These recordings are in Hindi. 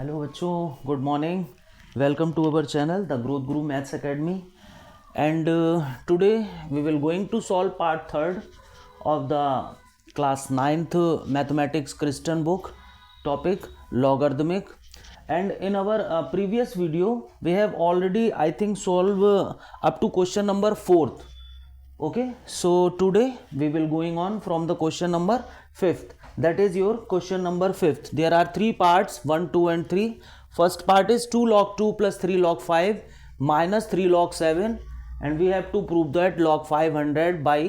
हेलो बच्चों, good morning. Welcome to our channel the growth Guru maths academy. And today we will going to solve part third of the class 9th mathematics Christian book, topic logarithmic. And in our previous video we have already, I think, solved up to question number 4th. Okay, so today we will going on from the question number 5th, that is your question number 5th. There are three parts, 1, 2 and 3. First part is 2 log 2 plus 3 log 5 minus 3 log 7, and we have to prove that log 500 by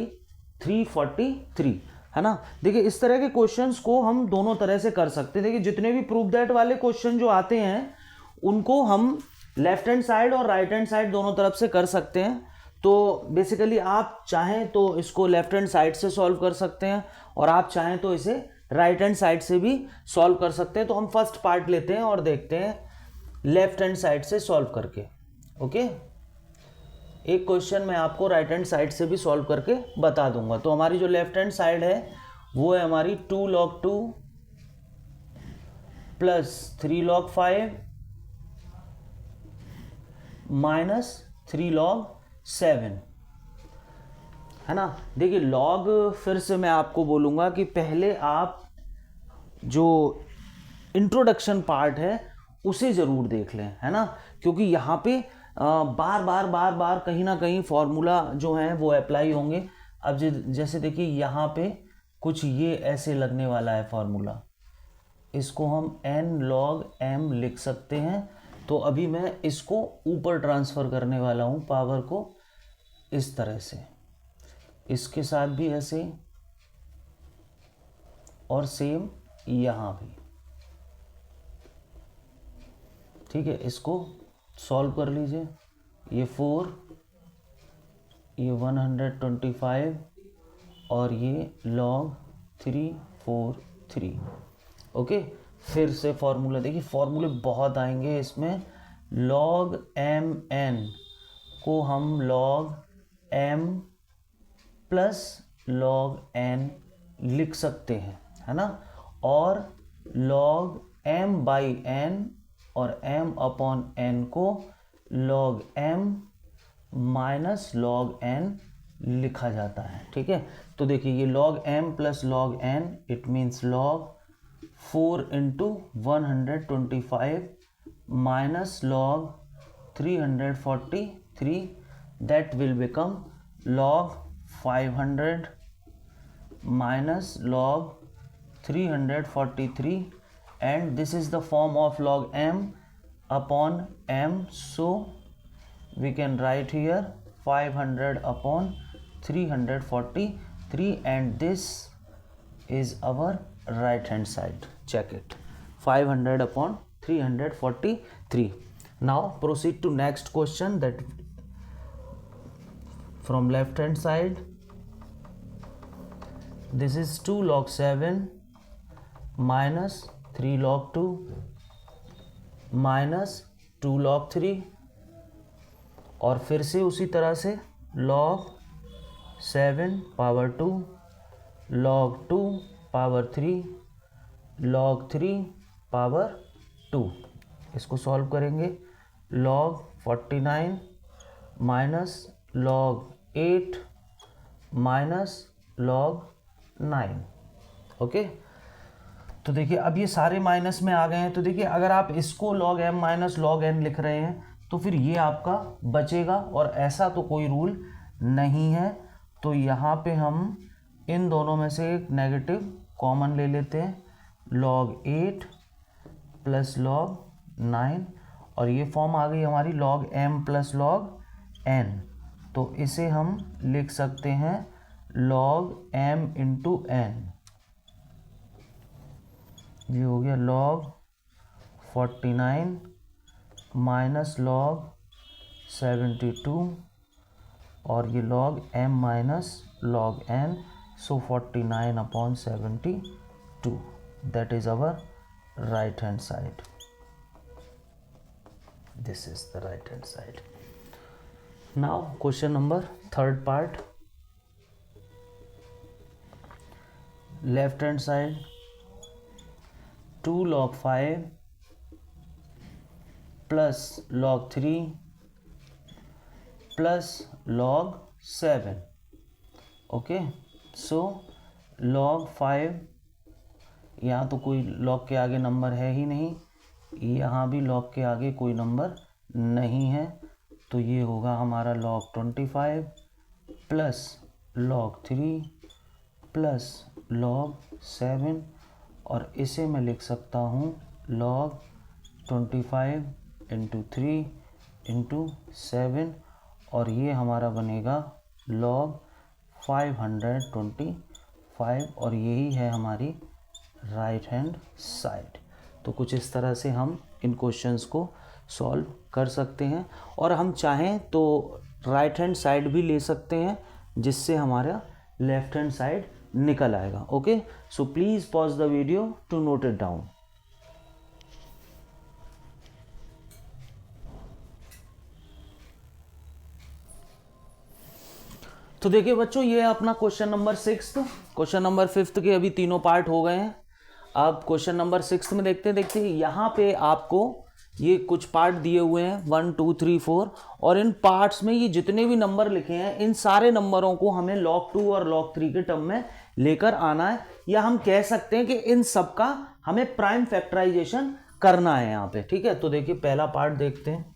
343 है ना. देखिए इस तरह के क्वेश्चंस को हम दोनों तरह से कर सकते हैं. देखिए जितने भी प्रूव दैट वाले क्वेश्चन जो आते हैं उनको हम लेफ्ट हैंड साइड और राइट हैंड साइड दोनों तरफ से कर सकते हैं. तो बेसिकली आप चाहें तो इसको लेफ्ट हैंड साइड से सॉल्व कर सकते हैं और आप चाहें तो इसे राइट हैंड साइड से भी सॉल्व कर सकते हैं. तो हम फर्स्ट पार्ट लेते हैं और देखते हैं लेफ्ट हैंड साइड से सॉल्व करके. ओके, एक क्वेश्चन मैं आपको राइट हैंड साइड से भी सॉल्व करके बता दूंगा. तो हमारी जो लेफ्ट हैंड साइड है वो है हमारी 2 log 2 plus 3 log 5 minus 3 log 7 है ना. देखिए लॉग फिर से मैं आपको बोलूँगा कि पहले आप जो इंट्रोडक्शन पार्ट है उसे ज़रूर देख लें, है ना, क्योंकि यहाँ पे बार बार कहीं ना कहीं फॉर्मूला जो है वो अप्लाई होंगे. अब जैसे देखिए यहाँ पे कुछ ये ऐसे लगने वाला है फॉर्मूला, इसको हम n log m लिख सकते हैं. तो अभी मैं इसको ऊपर ट्रांसफ़र करने वाला हूँ पावर को, इस तरह से, इसके साथ भी ऐसे और सेम यहाँ भी. ठीक है, इसको सॉल्व कर लीजिए. ये 4, ये 125 और ये log 343. ओके, फिर से फॉर्मूला देखिए, फॉर्मूले बहुत आएंगे इसमें. log mn को हम log m plus log n लिख सकते हैं, है ना, और log m बाई n और m अपॉन n को log m minus log n लिखा जाता है. ठीक है, तो देखिए ये log m plus log n, it means log 4 into 125 minus log 343, that will become log 500 minus log 343, and this is the form of log m upon m, so we can write here 500 upon 343, and this is our right hand side. Check it, 500 upon 343. Now proceed to next question, that from left hand side, this is 2 log 7 minus 3 log 2 minus 2 log 3, और फिर से उसी तरह से log 7 power 2, log 2 power 3, log 3 power 2. इसको सॉल्व करेंगे. log 49 minus log 8 minus log 9. Okay, तो देखिए अब ये सारे माइनस में आ गए हैं. तो देखिए अगर आप इसको log m minus log n लिख रहे हैं तो फिर ये आपका बचेगा, और ऐसा तो कोई रूल नहीं है. तो यहाँ पे हम इन दोनों में से एक नेगेटिव कॉमन ले लेते हैं, log 8 प्लस log 9, और ये फॉर्म आ गई हमारी log m plus log n. तो इसे हम लिख सकते हैं log m इंटू n. ये हो गया log 49 माइनस log 72, और ये log m minus log n, so 49 upon 72. That is our right hand side. This is the right hand side. Now question number third part, left hand side 2 log 5 plus log 3 plus log 7. Okay, so log 5, यहाँ तो कोई log के आगे नंबर है ही नहीं, यहाँ भी log के आगे कोई नंबर नहीं है, तो ये होगा हमारा log 25 plus log 3 plus log 7, और इसे मैं लिख सकता हूँ log 25 इंटू 3 इंटू 7, और ये हमारा बनेगा log 525, और यही है हमारी राइट हैंड साइड। तो कुछ इस तरह से हम इन क्वेश्चंस को सॉल्व कर सकते हैं, और हम चाहें तो राइट हैंड साइड भी ले सकते हैं जिससे हमारा लेफ्ट हैंड साइड निकल आएगा। Okay, so please pause the video to note it down. तो देखिए बच्चों, ये अपना क्वेश्चन नंबर 6। क्वेश्चन नंबर 5 के अभी तीनों पार्ट हो गए हैं। अब क्वेश्चन नंबर 6 में देखते यहाँ पे आपको ये कुछ पार्ट दिए हुए हैं 1 2 3 4, और इन पार्ट्स में ये जितने भी नंबर लिखे हैं इन सारे नंबरों को हमें log 2 और log 3 के टर्म में लेकर आना है, या हम कह सकते हैं कि इन सब का हमें प्राइम फैक्टराइजेशन करना है यहाँ पे। ठीक है, तो देखिए पहला पार्ट देखते हैं।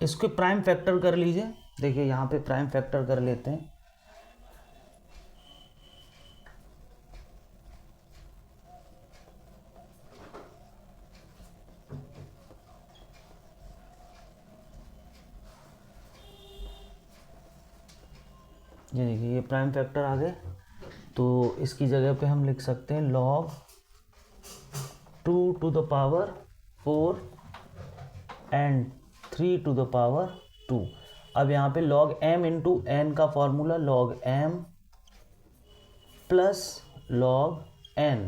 इसके प्राइम फैक्टर कर लीजिए। देखिए यहाँ पे प्राइम फैक्टर कर लेते हैं। ये देखिए ये प्राइम फैक्टर आ गए, तो इसकी जगह पे हम लिख सकते हैं log 2 to the power 4 and 3 to the power 2। अब यहाँ पे log m इंटू n का formula log m plus log n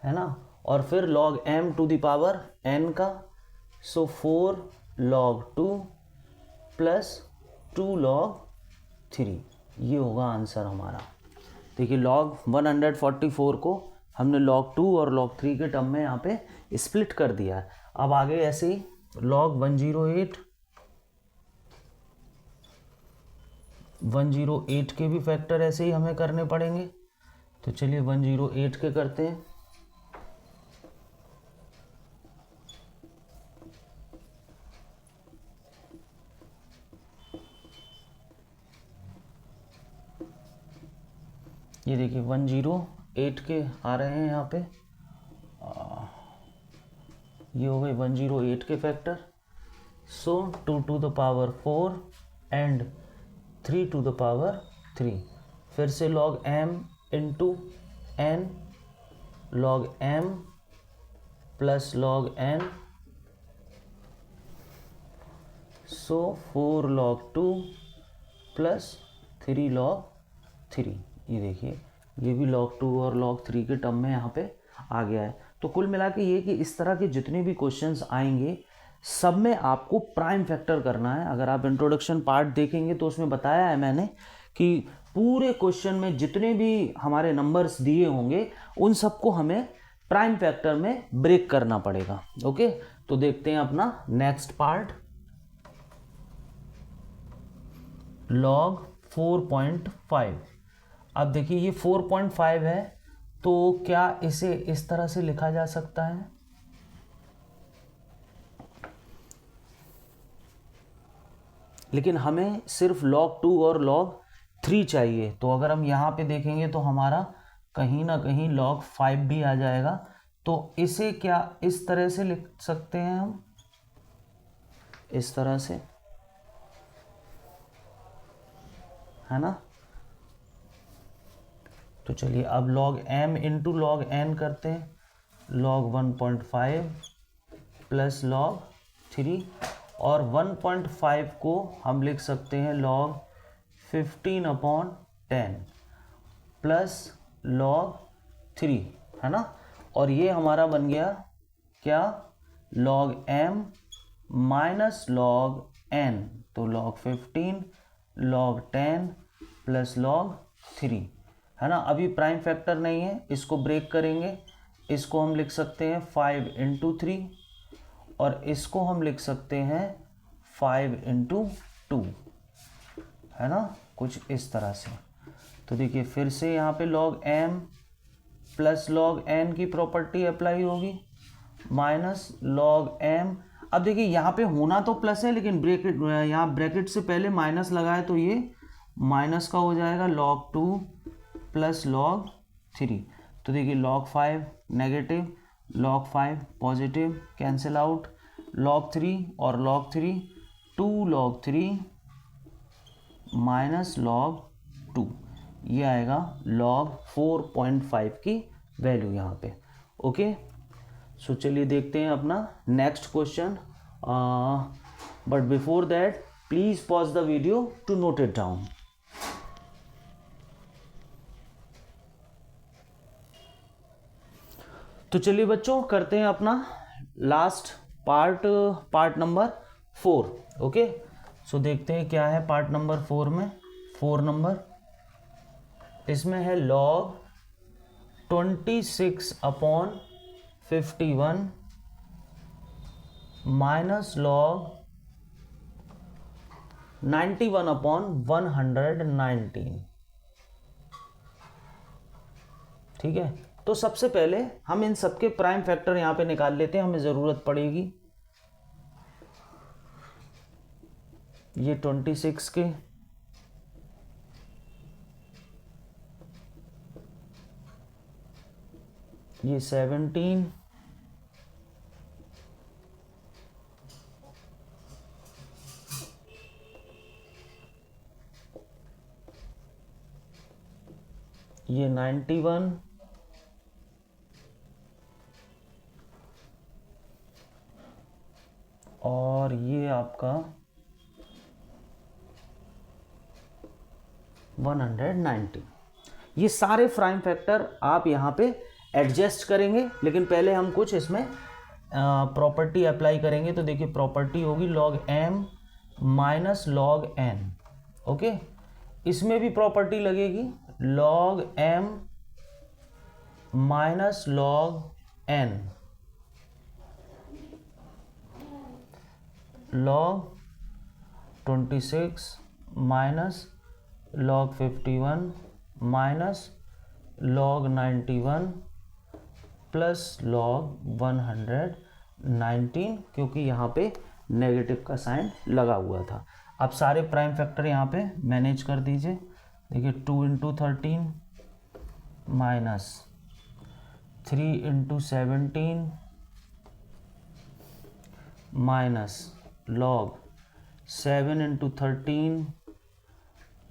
है ना, और फिर log m to the power n का, सो 4 log 2 प्लस 2 log 3, ये होगा आंसर हमारा। देखिए log 144 को हमने log 2 और log 3 के टर्म में यहाँ पे स्प्लिट कर दिया है। अब आगे ऐसे ही log 108 के भी फैक्टर ऐसे ही हमें करने पड़ेंगे, तो चलिए 108 के करते हैं। ये देखिए 108 के आ रहे हैं यहाँ पे, ये हो गए 108 के factor. So 2 to the power 4 and 3 to the power 3, फिर से log m into n, log m plus log n, सो 4 log 2 प्लस 3 log 3। ये देखिए ये भी log 2 और log 3 के टर्म में यहाँ पे आ गया है। तो कुल मिला के ये कि इस तरह के जितने भी क्वेश्चंस आएंगे सब में आपको प्राइम फैक्टर करना है। अगर आप इंट्रोडक्शन पार्ट देखेंगे तो उसमें बताया है मैंने कि पूरे क्वेश्चन में जितने भी हमारे नंबर्स दिए होंगे उन सबको हमें प्राइम फैक्टर में ब्रेक करना पड़ेगा। ओके, तो देखते हैं अपना नेक्स्ट पार्ट, log 4.5। अब देखिए ये 4.5 है, तो क्या इसे इस तरह से लिखा जा सकता है? लेकिन हमें सिर्फ log 2 और log 3 चाहिए, तो अगर हम यहाँ पे देखेंगे तो हमारा कहीं ना कहीं log 5 भी आ जाएगा। तो इसे क्या इस तरह से लिख सकते हैं हम, इस तरह से, है ना। तो चलिए अब log m into log n करते हैं, log 1.5 प्लस log 3, और 1.5 को हम लिख सकते हैं log 15/10 प्लस log 3, है ना। और ये हमारा बन गया क्या, log m minus log n, तो log 15 log 10 प्लस log 3। है ना। अभी प्राइम फैक्टर नहीं है, इसको ब्रेक करेंगे, इसको हम लिख सकते हैं 5 इंटू 3 और इसको हम लिख सकते हैं 5 इंटू 2, है ना, कुछ इस तरह से। तो देखिए फिर से यहाँ पे log m plus log n की प्रॉपर्टी अप्लाई होगी माइनस log m। अब देखिए यहाँ पे होना तो प्लस है, लेकिन ब्रैकेट, यहाँ ब्रैकेट से पहले माइनस लगाए तो ये माइनस का हो जाएगा log 2 प्लस log 3। तो देखिए log 5 negative, log 5 positive, cancel out, log 3 और log 3 2 log 3 माइनस log 2, ये आएगा log 4.5 की वैल्यू यहाँ पे। ओके, सो चलिए देखते हैं अपना next question, but before that please pause the video to note it down. तो चलिए बच्चों करते हैं अपना last part number 4। Okay, so देखते हैं क्या है पार्ट नंबर 4 में। 4 नंबर इसमें है log 26/51 माइनस log 91/119। ठीक है, तो सबसे पहले हम इन सबके प्राइम फैक्टर यहां पे निकाल लेते हैं, हमें जरूरत पड़ेगी। ये 26 के, ये 17, ये 91 और ये आपका 190। ये सारे प्राइम फैक्टर आप यहाँ पे एडजस्ट करेंगे, लेकिन पहले हम कुछ इसमें प्रॉपर्टी अप्लाई करेंगे। तो देखिए प्रॉपर्टी होगी log m minus log n। Okay, इसमें भी प्रॉपर्टी लगेगी log m minus log n, log 26 minus log 51 minus log 91 plus log 119, क्योंकि यहाँ पे नेगेटिव का साइन लगा हुआ था। अब सारे प्राइम फैक्टर यहाँ पे मैनेज कर दीजिए। देखिए 2 into 13 minus 3 into 17 minus log 7 into 13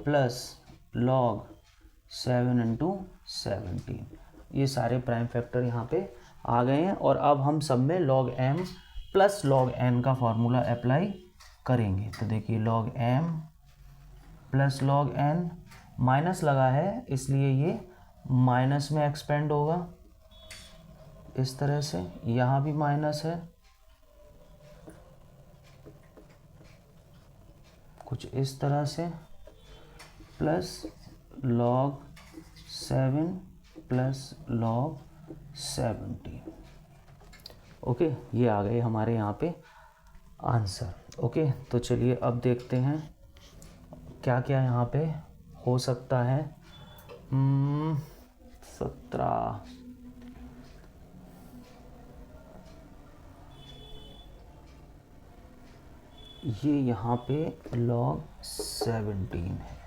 plus log 7 into 17। ये सारे प्राइम फैक्टर यहाँ पे आ गए हैं और अब हम सब में log m plus log n का फॉर्मूला अप्लाई करेंगे। तो देखिए log m plus log n, minus लगा है इसलिए ये माइनस में एक्सपेंड होगा इस तरह से, यहाँ भी माइनस है, कुछ इस तरह से, plus log 7 plus log 17। Okay, ये आ गए हमारे यहाँ पे आंसर। ओके, तो चलिए अब देखते हैं क्या क्या यहाँ पे हो सकता है। 17, ये यहाँ पे log 17 है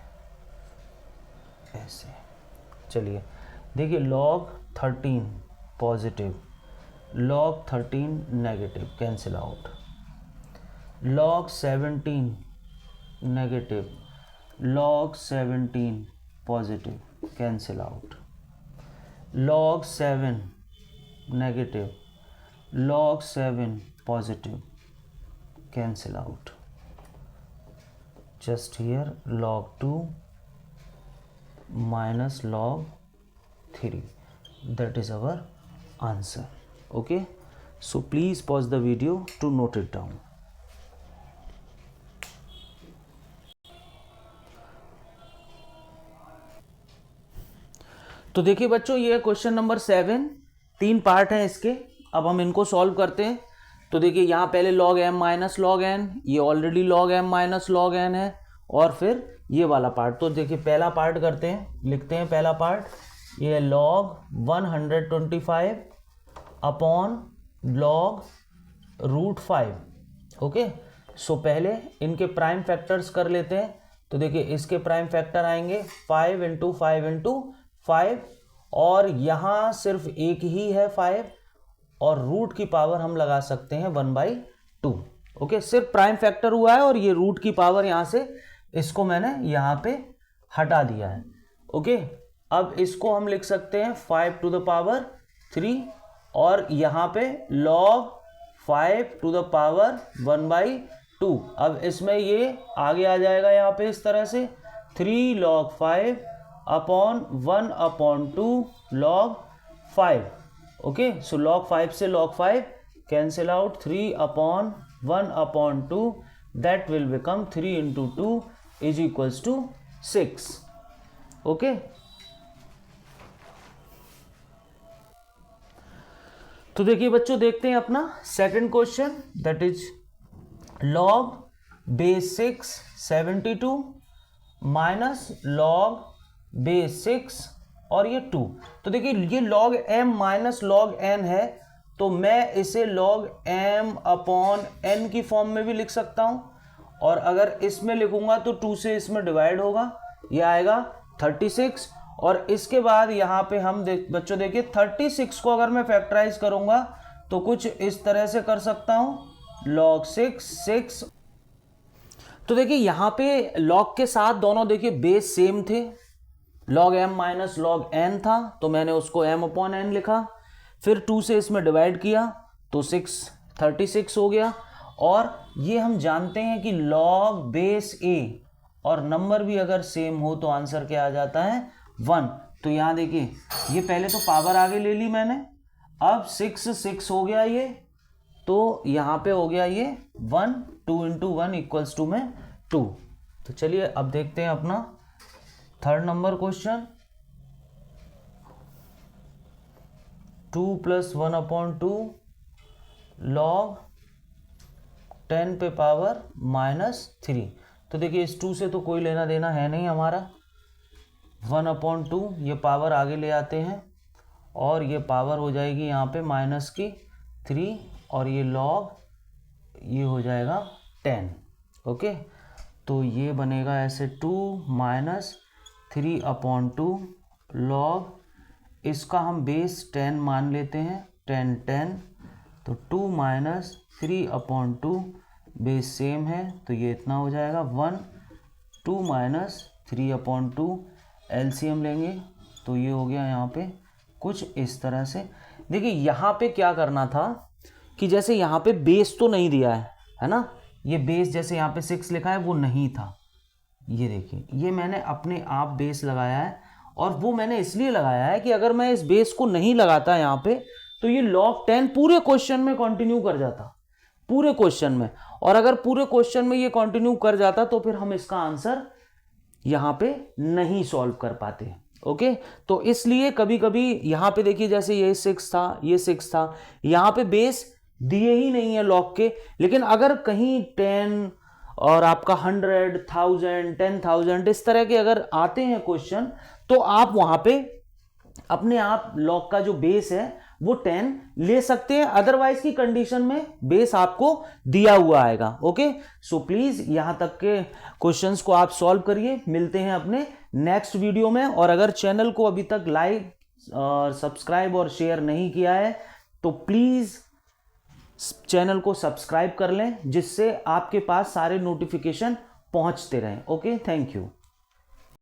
ऐसे। चलिए देखिए log 13 positive, log 13 negative, cancel out, log 17 negative, log 17 positive, cancel out, log 7 negative, log 7 positive, cancel out. Just here log 2 minus log 3, that is our answer. Okay, so please pause the video to note it down. तो देखिए बच्चों, ये क्वेश्चन नंबर 7, 3 पार्ट हैं इसके। अब हम इनको सॉल्व करते हैं। तो देखिए यहाँ पहले log m minus log n, ये already log m minus log n है, और फिर ये वाला पार्ट। तो देखिए पहला पार्ट करते हैं, लिखते हैं पहला पार्ट, ये log 125 अपॉन log √5। ओके, सो पहले इनके प्राइम फैक्टर्स कर लेते हैं। तो देखिए इसके प्राइम फैक्टर आएंगे 5 × 5 × 5, और यहाँ सिर्फ एक ही है 5, और रूट की पावर हम लगा सकते हैं 1/2। ओके, सिर्फ प्राइम फैक्टर हुआ है और ये रूट की पावर यहाँ से, इसको मैंने यहाँ पे हटा दिया है। ओके, अब इसको हम लिख सकते हैं 5⁻3, और यहाँ पे log 5⁻1/2। अब इसमें ये आगे आ जाएगा यहाँ पे इस तरह से 3 log 5 upon 1/2 log 5। Okay, so log 5 से log 5 cancel out, 3/1/2, that will become 3 × 2 = 6। Okay, तो देखिए बच्चों, देखते हैं अपना second question, that is log base 6 72 minus log base 6 और ये 2। तो देखिए ये log m minus log n है, तो मैं इसे log m अपॉन n की फॉर्म में भी लिख सकता हूं, और अगर इसमें लिखूंगा तो 2 से इसमें डिवाइड होगा, ये आएगा 36। और इसके बाद यहाँ पे हम बच्चों देखिए 36 को अगर मैं फैक्टराइज करूंगा तो कुछ इस तरह से कर सकता हूं, log 6। तो देखिए यहाँ पे log के साथ दोनों देखिए बेस सेम थे, log m minus log n था, तो मैंने उसको m/n लिखा, फिर 2 से इसमें डिवाइड किया तो 36 हो गया। और ये हम जानते हैं कि log बेस a और नंबर भी अगर सेम हो तो आंसर क्या आ जाता है, 1। तो यहाँ देखिए ये पहले तो पावर आगे ले ली मैंने, अब 6 हो गया ये, तो यहाँ पे हो गया ये 1, 2 × 1 = में 2। तो चलिए अब देखते हैं अपना थर्ड नंबर क्वेश्चन, 2 + 1/2 log 10⁻³ तो देखिए इस 2 से तो कोई लेना देना है नहीं हमारा, 1/2 ये पावर आगे ले आते हैं, और ये पावर हो जाएगी यहाँ पे -3, और ये log ये हो जाएगा 10। ओके, तो ये बनेगा ऐसे 2 - 3/2 log, इसका हम बेस 10 मान लेते हैं, 10, तो 2 - 3/2 बेस सेम है, तो ये इतना हो जाएगा 1, 2 - 3/2 एलसीएम लेंगे तो ये हो गया यहाँ पे कुछ इस तरह से। देखिए यहाँ पे क्या करना था कि जैसे यहाँ पे बेस तो नहीं दिया है ना, ये बेस जैसे यहाँ पे 6 लिखा है वो नहीं था, ये देखिए ये मैंने अपने आप बेस लगाया है, और वो मैंने इसलिए लगाया है कि अगर मैं इस बेस को नहीं लगाता यहाँ पे तो ये log 10 पूरे क्वेश्चन में कंटिन्यू कर जाता, पूरे क्वेश्चन में, और अगर पूरे क्वेश्चन में ये कंटिन्यू कर जाता तो फिर हम इसका आंसर यहाँ पे नहीं सॉल्व कर पाते। ओके, तो इसलिए कभी कभी यहाँ पे देखिए जैसे ये 6 था, ये 6 था, यहाँ पे बेस दिए ही नहीं है log के, लेकिन अगर कहीं 10 और आपका 100, 1000, 10,000 इस तरह के अगर आते हैं क्वेश्चन, तो आप वहां पे अपने आप log का जो बेस है वो 10 ले सकते हैं, अदरवाइज की कंडीशन में बेस आपको दिया हुआ आएगा। ओके, सो प्लीज यहां तक के क्वेश्चंस को आप सॉल्व करिए। मिलते हैं अपने नेक्स्ट वीडियो में, और अगर चैनल को अभी तक लाइक और सब्सक्राइब और शेयर नहीं किया है तो प्लीज चैनल को सब्सक्राइब कर लें, जिससे आपके पास सारे नोटिफिकेशन पहुंचते रहें। Okay, thank you.